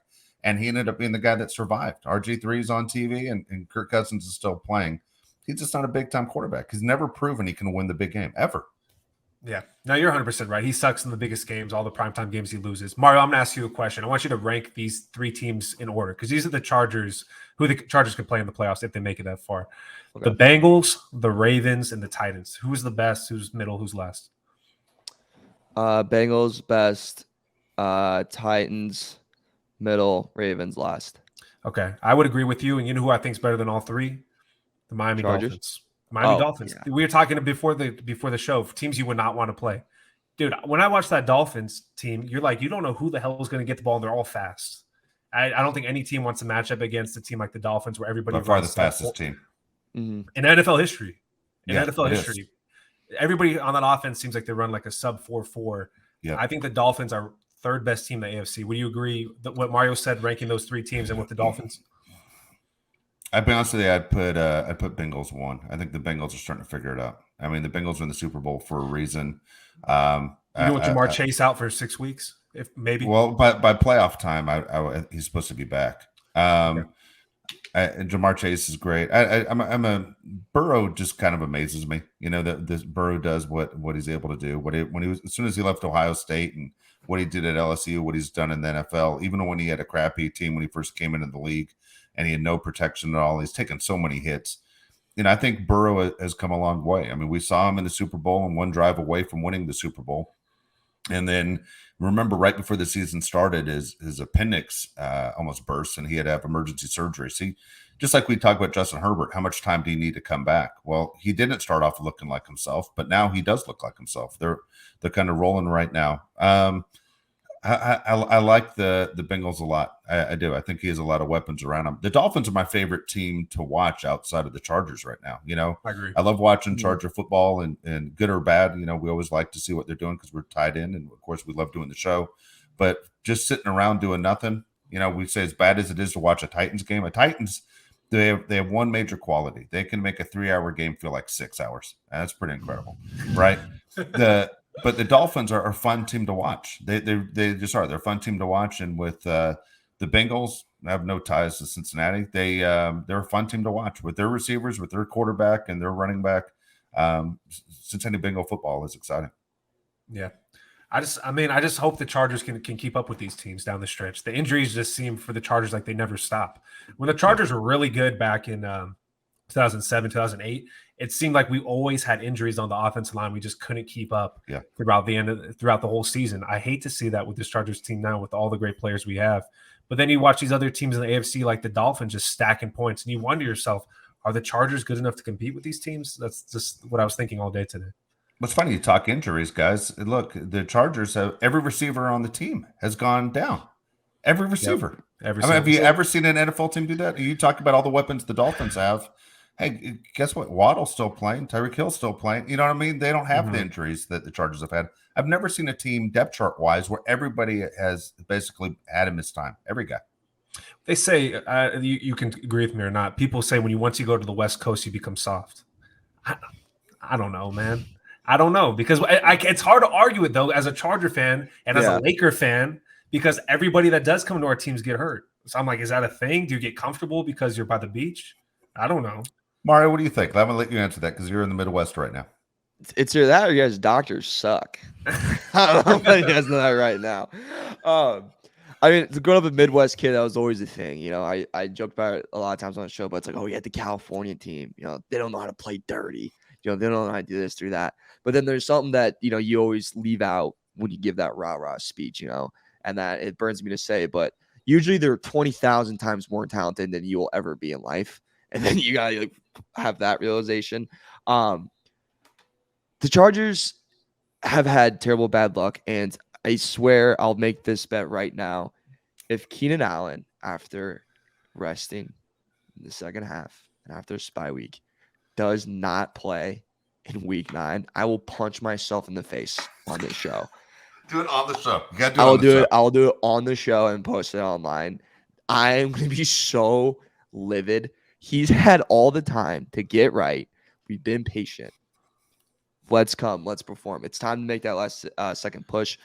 And he ended up being the guy that survived. RG3 is on TV and Kirk Cousins is still playing. He's just not a big time quarterback. He's never proven he can win the big game ever. Yeah. No, you're 100% right. He sucks in the biggest games, all the primetime games he loses. Mario, I'm going to ask you a question. I want you to rank these 3 teams in order because these are the Chargers, who the Chargers could play in the playoffs if they make it that far. Okay. The Bengals, the Ravens, and the Titans. Who's the best? Who's middle? Who's last? Bengals best, Titans middle, Ravens last. Okay. I would agree with you. And you know who I think is better than all 3? The Miami Dolphins. Miami Dolphins. Yeah. We were talking before the show, teams you would not want to play. Dude, when I watch that Dolphins team, you're like, you don't know who the hell is going to get the ball, and they're all fast. I don't think any team wants to match up against a team like the Dolphins where everybody by far the fastest team in NFL history. NFL history. Everybody on that offense seems like they run like a sub 4.4. Yeah. I think the Dolphins are 3rd best team in the AFC. Would you agree that what Mario said, ranking those 3 teams and with the Dolphins? I'd be honest with you, I'd put Bengals 1. I think the Bengals are starting to figure it out. I mean, the Bengals are in the Super Bowl for a reason. You want Jamar Chase out for 6 weeks, if maybe? Well, by playoff time, he's supposed to be back. Jamar Chase is great. I'm a Burrow just kind of amazes me. You know that this Burrow does what he's able to do. As soon as he left Ohio State and what he did at LSU, what he's done in the NFL, even when he had a crappy team when he first came into the league. And he had no protection at all. He's taken so many hits. I think Burrow has come a long way. I mean, we saw him in the Super Bowl and one drive away from winning the Super Bowl. And then remember right before the season started, his appendix almost burst and he had to have emergency surgery. See, just like we talked about Justin Herbert, how much time do you need to come back? Well, he didn't start off looking like himself, but now he does look like himself. They're kind of rolling right now. I like the Bengals a lot. I do. I think he has a lot of weapons around him. The Dolphins are my favorite team to watch outside of the Chargers right now. I agree. I love watching Charger football, and good or bad, we always like to see what they're doing because we're tied in, and of course we love doing the show. But just sitting around doing nothing, we say as bad as it is to watch a Titans game. A Titans, they have one major quality: they can make a 3-hour game feel like 6 hours. And that's pretty incredible, right? But the Dolphins are a fun team to watch. They just are. They're a fun team to watch. And with the Bengals, I have no ties to Cincinnati. They're a fun team to watch with their receivers, with their quarterback, and their running back. Cincinnati Bengal football is exciting. Yeah. I just hope the Chargers can keep up with these teams down the stretch. The injuries just seem for the Chargers like they never stop. When the Chargers were really good back in 2007, 2008, it seemed like we always had injuries on the offensive line. We just couldn't keep up throughout the whole season. I hate to see that with this Chargers team now with all the great players we have. But then you watch these other teams in the AFC like the Dolphins just stacking points, and you wonder yourself, are the Chargers good enough to compete with these teams? That's just what I was thinking all day today. What's funny, you talk injuries, guys. Look, the Chargers have every receiver on the team has gone down. Every receiver. Yep. Have you ever seen an NFL team do that? You talk about all the weapons the Dolphins have. Hey, guess what? Waddle's still playing. Tyreek Hill's still playing. You know what I mean? They don't have the injuries that the Chargers have had. I've never seen a team depth chart wise where everybody has basically had him this time. Every guy. They say you can agree with me or not. People say once you go to the West Coast, you become soft. I don't know, man. I don't know because it's hard to argue it though as a Charger fan and as a Laker fan because everybody that does come to our teams get hurt. So I'm like, is that a thing? Do you get comfortable because you're by the beach? I don't know. Mario, what do you think? I'm gonna let you answer that because you're in the Midwest right now. It's either that or you guys doctors suck. I don't know if you guys know that right now. I mean, growing up a Midwest kid, that was always a thing. I joked about it a lot of times on the show, but it's like, oh, you had the California team. They don't know how to play dirty. They don't know how to do this, through that. But then there's something that, you always leave out when you give that rah-rah speech, and that it burns me to say, but usually they're 20,000 times more talented than you will ever be in life. And then you got to have that realization. The Chargers have had terrible bad luck, and I swear I'll make this bet right now. If Keenan Allen, after resting in the second half and after a bye week, does not play in week 9, I will punch myself in the face on this show. Do it on the show. You gotta do it. I'll do it on the show and post it online. I am going to be so livid. He's had all the time to get right. We've been patient. Let's perform. It's time to make that last second push.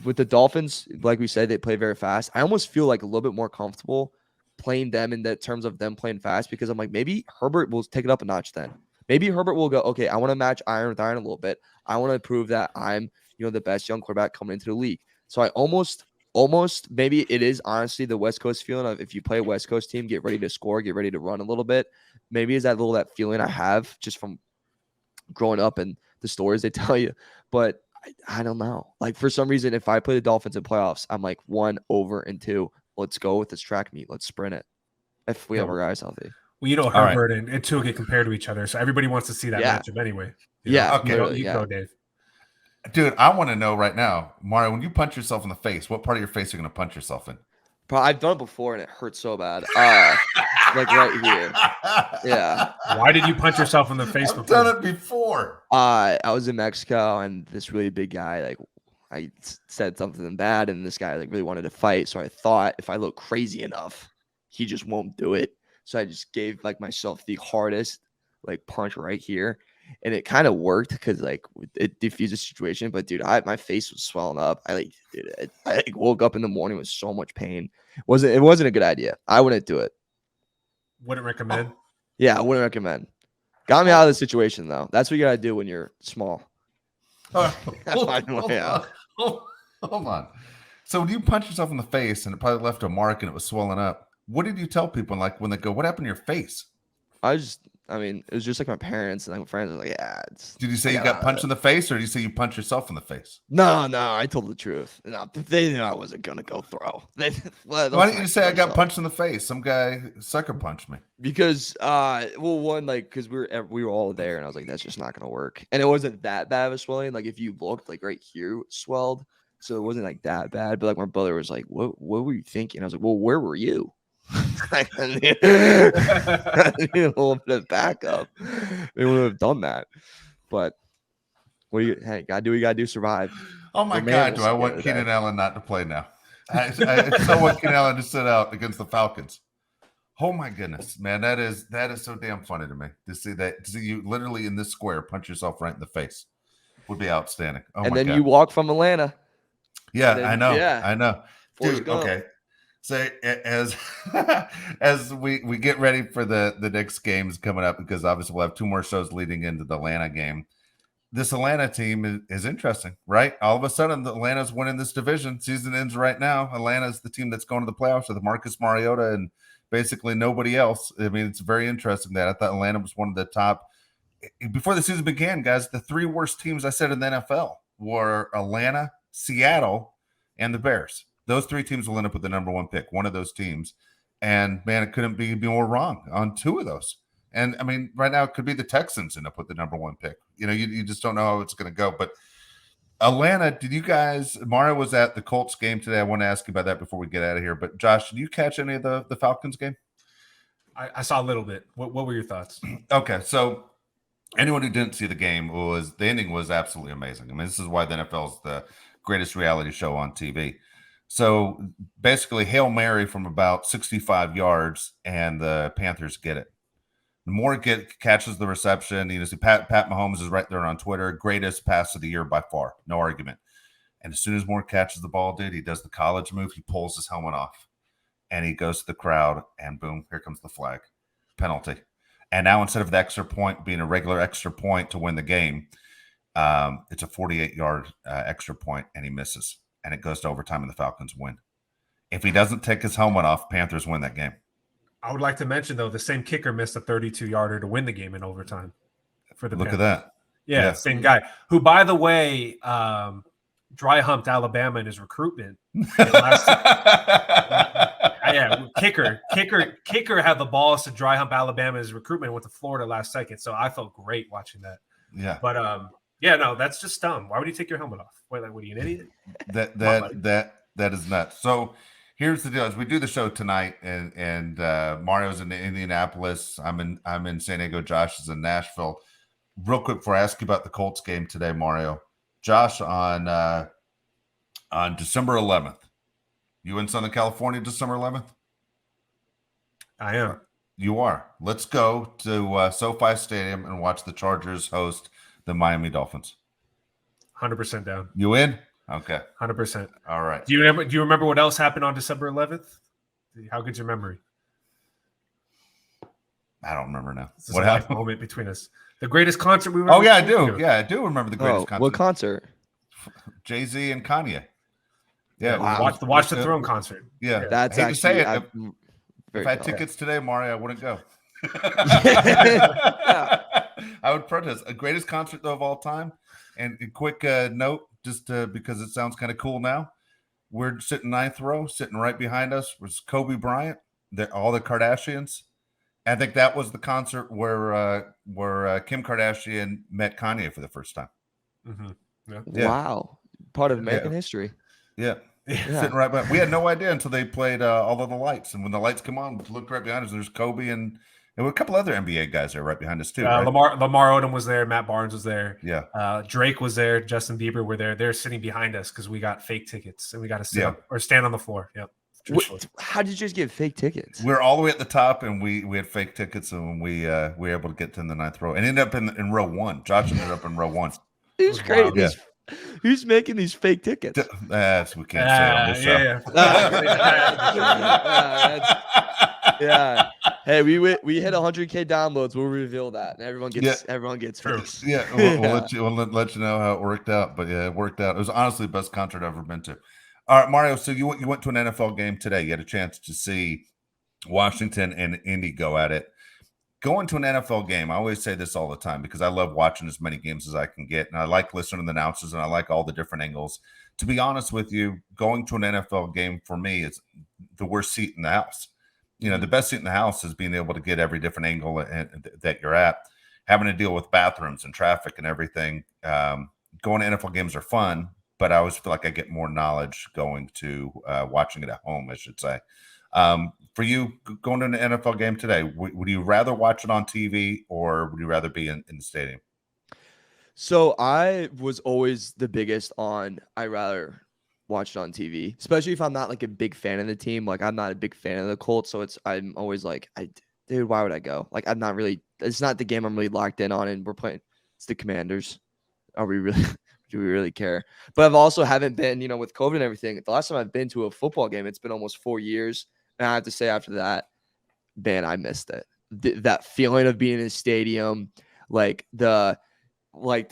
With the Dolphins, like we said, they play very fast. I almost feel like a little bit more comfortable playing them in the terms of them playing fast because I'm like, maybe Herbert will take it up a notch then. Maybe Herbert will go, okay, I want to match iron with iron a little bit. I want to prove that I'm, the best young quarterback coming into the league. So I almost maybe it is honestly the West Coast feeling of if you play a West Coast team, get ready to score, get ready to run a little bit. Maybe is that feeling I have just from growing up and the stories they tell you. But I don't know. Like for some reason, if I play the Dolphins in playoffs, I'm like 1 over and 2. Let's go with this track meet. Let's sprint it. If we have our guys healthy. Well, Herbert and Tua get compared to each other, so everybody wants to see that matchup anyway. Okay. You go, Dave. Dude, I want to know right now, Mario, when you punch yourself in the face, what part of your face are you going to punch yourself in? I've done it before and it hurts so bad. Like right here. Yeah. Why did you punch yourself in the face before? I've done it before. I was in Mexico and this really big guy, I said something bad and this guy really wanted to fight. So I thought if I look crazy enough, he just won't do it. So I just gave myself the hardest punch right here. And it kind of worked because it diffused the situation. But dude, my face was swelling up. I woke up in the morning with so much pain. It wasn't a good idea. I wouldn't do it. Wouldn't recommend. Yeah, I wouldn't recommend. Got me out of the situation though. That's what you gotta do when you're small. Hold on. So when you punch yourself in the face and it probably left a mark and it was swollen up, what did you tell people when they go, what happened to your face? It was just my parents and my friends were like, yeah. Did you say you got punched in the face or did you say you punched yourself in the face? No, I told the truth. No, they knew I wasn't going to go throw. Why didn't you say I got punched in the face? Some guy sucker punched me. Because, because we were all there and I was like, that's just not going to work. And it wasn't that bad of a swelling. If you looked right here swelled, So it wasn't like that bad. But like my brother was like, what were you thinking? I was like, well, where were you? I need a little bit of backup. They would have done that. But gotta do what you gotta do, survive. Oh my Your man God, was do I want scared of Keenan that. Allen not to play now? I so want Keenan Allen to sit out against the Falcons. Oh my goodness, man, that is so damn funny to me to see you literally in this square punch yourself right in the face would be outstanding. Oh And my then God. you walk from Atlanta. Yeah, then- I know. yeah. I know. Forrest Dude, Gump. okay. So as as we get ready for the next games coming up, because obviously we'll have 2 more shows leading into the Atlanta game. This Atlanta team is interesting, right? All of a sudden, Atlanta's winning this division. Season ends right now. Atlanta's the team that's going to the playoffs with Marcus Mariota and basically nobody else. I mean, it's very interesting that I thought Atlanta was one of the top. Before the season began, guys, the 3 worst teams I said in the NFL were Atlanta, Seattle, and the Bears. Those 3 teams will end up with the number 1 pick, one of those teams. And, man, it couldn't be more wrong on 2 of those. And, I mean, right now it could be the Texans end up with the number 1 pick. You know, you just don't know how it's going to go. But Atlanta, did you guys – Mario was at the Colts game today. I want to ask you about that before we get out of here. But, Josh, did you catch any of the Falcons game? I saw a little bit. What were your thoughts? Okay, so anyone who didn't see the game, the ending was absolutely amazing. I mean, this is why the NFL is the greatest reality show on TV. So basically, Hail Mary from about 65 yards, and the Panthers get it. Moore catches the reception. You know, see Pat Mahomes is right there on Twitter. Greatest pass of the year by far, no argument. And as soon as Moore catches the ball, dude, he does the college move. He pulls his helmet off, and he goes to the crowd, and boom, here comes the flag, penalty. And now instead of the extra point being a regular extra point to win the game, it's a 48-yard extra point, and he misses, and it goes to overtime, and the Falcons win. If he doesn't take his helmet off, Panthers win that game. I would like to mention, though, the same kicker missed a 32-yarder to win the game in overtime for the Look Panthers. at that. Yeah, same guy. Who, by the way, dry humped Alabama in his recruitment. Kicker had the balls to dry hump Alabama in his recruitment and went to Florida last second. So I felt great watching that. Yeah. But no, that's just dumb. Why would you take your helmet off? Wait, what are you, an idiot? That is nuts. So here's the deal: as we do the show tonight, and Mario's in Indianapolis, I'm in San Diego, Josh is in Nashville. Real quick before I ask you about the Colts game today, Mario, Josh, on December 11th, you in Southern California, December 11th? I am. You are. Let's go to SoFi Stadium and watch the Chargers host the Miami Dolphins. 100% down. You in? Okay. 100%. All right. Do you remember what else happened on December 11th? How good's your memory? I don't remember now. What happened? Moment between us. The greatest concert we were. Oh yeah, I do. Yeah, I do remember the greatest concert. What concert? Jay-Z and Kanye. Yeah, wow. Watch the Throne concert. Yeah, that's I hate actually. to say it. If I had tickets today, Mario, I wouldn't go. I would protest. A greatest concert though of all time. And a quick note, just because it sounds kind of cool now. We're sitting 9th row, sitting right behind us was Kobe Bryant, all the Kardashians. I think that was the concert where Kim Kardashian met Kanye for the first time. Mm-hmm. Yeah. Wow. Part of American history. Yeah. Sitting right behind. We had no idea until they played All of the Lights. And when the lights come on, we looked right behind us. There's Kobe and a couple other NBA guys there right behind us too. Right? Lamar Odom was there. Matt Barnes was there. Yeah. Drake was there. Justin Bieber were there. They're sitting behind us because we got fake tickets and we got to sit up or stand on the floor. Yep. How did you just get fake tickets? We're all the way at the top, and we had fake tickets, and we were able to get to the 9th row and ended up in row 1. Josh ended up in row 1. Who's great? Yeah. Who's making these fake tickets? We can't say it on this show. Yeah. Hey, we hit 100K downloads. We'll reveal that, and everyone gets first. Yeah, we'll let you know how it worked out. But yeah, it worked out. It was honestly the best concert I've ever been to. All right, Mario. So you went to an NFL game today. You had a chance to see Washington and Indy go at it. Going to an NFL game, I always say this all the time because I love watching as many games as I can get, and I like listening to the announcers, and I like all the different angles. To be honest with you, going to an NFL game for me is the worst seat in the house. You know, the best seat in the house is being able to get every different angle that you're at, having to deal with bathrooms and traffic and everything. Going to NFL games are fun, but I always feel like I get more knowledge going to watching it at home, I should say. For you, going to an NFL game today, would you rather watch it on TV or would you rather be in the stadium? So I was always the biggest on I rather watch it on TV, especially if I'm not like a big fan of the team. Like I'm not a big fan of the Colts, so I'm always like, dude, why would I go? Like I'm not really. It's not the game I'm really locked in on, and we're playing. It's the Commanders. Are we really? Do we really care? But I've also haven't been, with COVID and everything. The last time I've been to a football game, it's been almost 4 years, and I have to say after that, man, I missed it. That feeling of being in a stadium, like the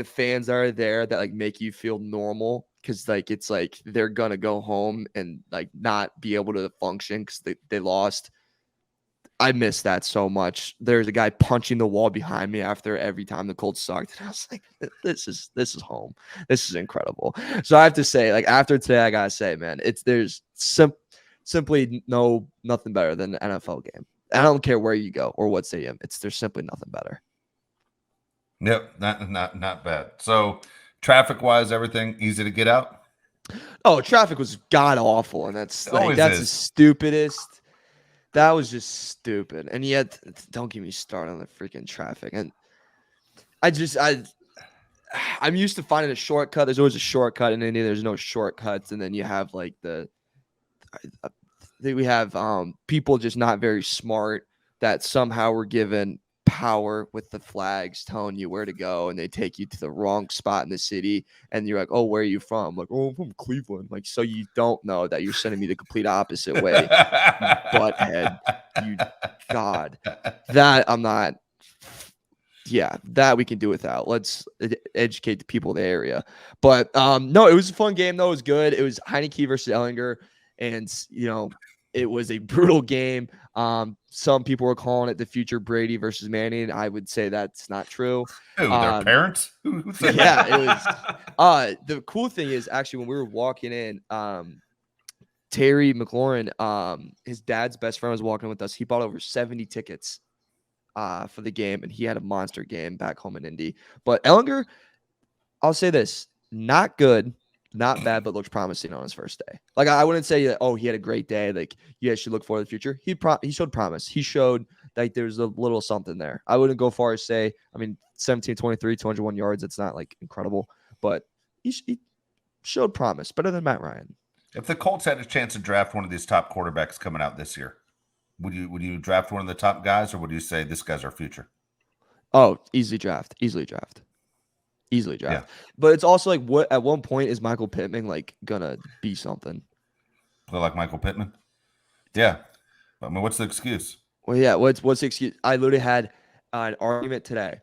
fans that are there that like make you feel normal because like it's like they're gonna go home and like not be able to function because they lost. I miss that so much. There's a guy punching the wall behind me after every time the Colts sucked. And I was like, this is home. This is incredible. So I have to say, like after today, I gotta say, man, there's simply nothing better than an NFL game. I don't care where you go or what stadium. There's simply nothing better. Yep, not bad. So traffic wise, everything easy to get out. Oh, traffic was god awful, and that's the stupidest. That was just stupid. And yet, don't get me started on the freaking traffic. And I'm used to finding a shortcut. There's always a shortcut in India. There's no shortcuts. And then you have like we have people just not very smart that somehow were given power with the flags telling you where to go, and they take you to the wrong spot in the city, and you're like, oh, where are you from? I'm like, oh, I'm from Cleveland. Like, so you don't know that you're sending me the complete opposite way. You butthead. God, that I'm not. Yeah, that we can do without. Let's educate the people in the area. But no, it was a fun game though. It was good. It was Heineke versus Ellinger, and it was a brutal game. Some people were calling it the future Brady versus Manning. I would say that's not true. Who, their parents? Who said yeah, that? it was. The cool thing is actually when we were walking in, Terry McLaurin, his dad's best friend was walking with us. He bought over 70 tickets for the game, and he had a monster game back home in Indy. But Ellinger, I'll say this, not good. Not bad, but looks promising on his first day. Like I wouldn't say that, oh, he had a great day. Like you guys should look forward to the future. He showed promise. He showed like there's a little something there. I wouldn't go far as say, 17-23, 201 yards. It's not like incredible, but he showed promise. Better than Matt Ryan. If the Colts had a chance to draft one of these top quarterbacks coming out this year, would you draft one of the top guys, or would you say this guy's our future? Oh, easily draft. Yeah. But it's also like, what at one point is Michael Pittman like gonna be something? Play like Michael Pittman? Yeah. What's the excuse? Well, yeah. What's the excuse? I literally had an argument today.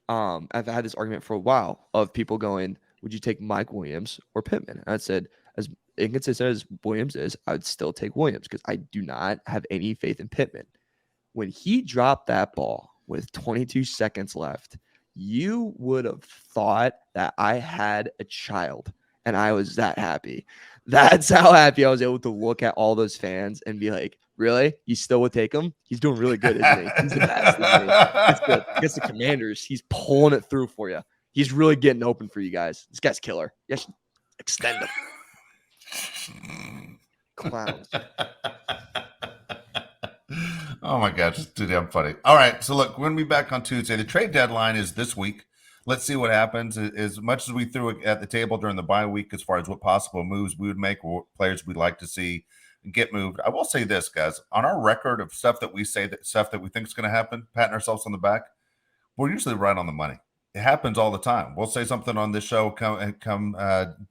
I've had this argument for a while of people going, "Would you take Mike Williams or Pittman?" And I said, as inconsistent as Williams is, I would still take Williams because I do not have any faith in Pittman. When he dropped that ball with 22 seconds left, you would have thought that I had a child and I was that happy. That's how happy I was able to look at all those fans and be like, really? You still would take him? He's doing really good, isn't he? He's the best, isn't he? That's good. Against the Commanders, he's pulling it through for you. He's really getting open for you guys. This guy's killer. You should extend him. Clowns. Oh my gosh, it's too damn funny. All right, so look, we're going to be back on Tuesday. The trade deadline is this week. Let's see what happens. As much as we threw it at the table during the bye week as far as what possible moves we would make or what players we'd like to see get moved, I will say this, guys. On our record of stuff that we say, that stuff that we think is going to happen, patting ourselves on the back, we're usually right on the money. It happens all the time. We'll say something on this show come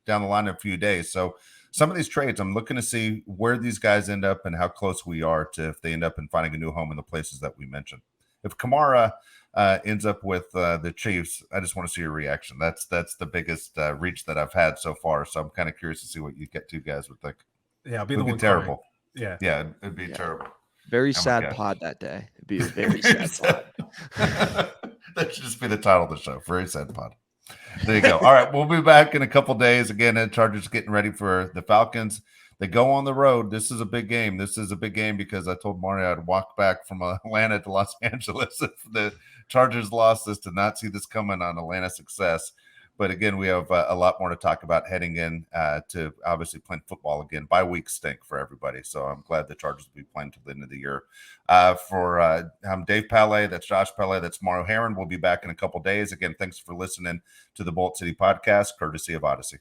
down the line in a few days. So some of these trades, I'm looking to see where these guys end up and how close we are to if they end up in finding a new home in the places that we mentioned. If Kamara ends up with the Chiefs, I just want to see your reaction. That's the biggest reach that I've had so far. So I'm kind of curious to see what you guys would think. Yeah, it'll be the one terrible. Crying. Yeah, it'd be terrible. Very sad pod that day. It'd be a very sad pod. That should just be the title of the show. Very sad pod. There you go. All right, we'll be back in a couple days. Again, the Chargers getting ready for the Falcons. They go on the road. This is a big game. This is a big game because I told Mario I'd walk back from Atlanta to Los Angeles if the Chargers lost this, to not see this coming on Atlanta success. But again, we have a lot more to talk about heading in to obviously playing football again. Bye week stink for everybody. So I'm glad the Chargers will be playing till the end of the year. For Dave Pele, that's Josh Pele, that's Mario Heron. We'll be back in a couple days. Again, thanks for listening to the Bolt City podcast, courtesy of Odyssey.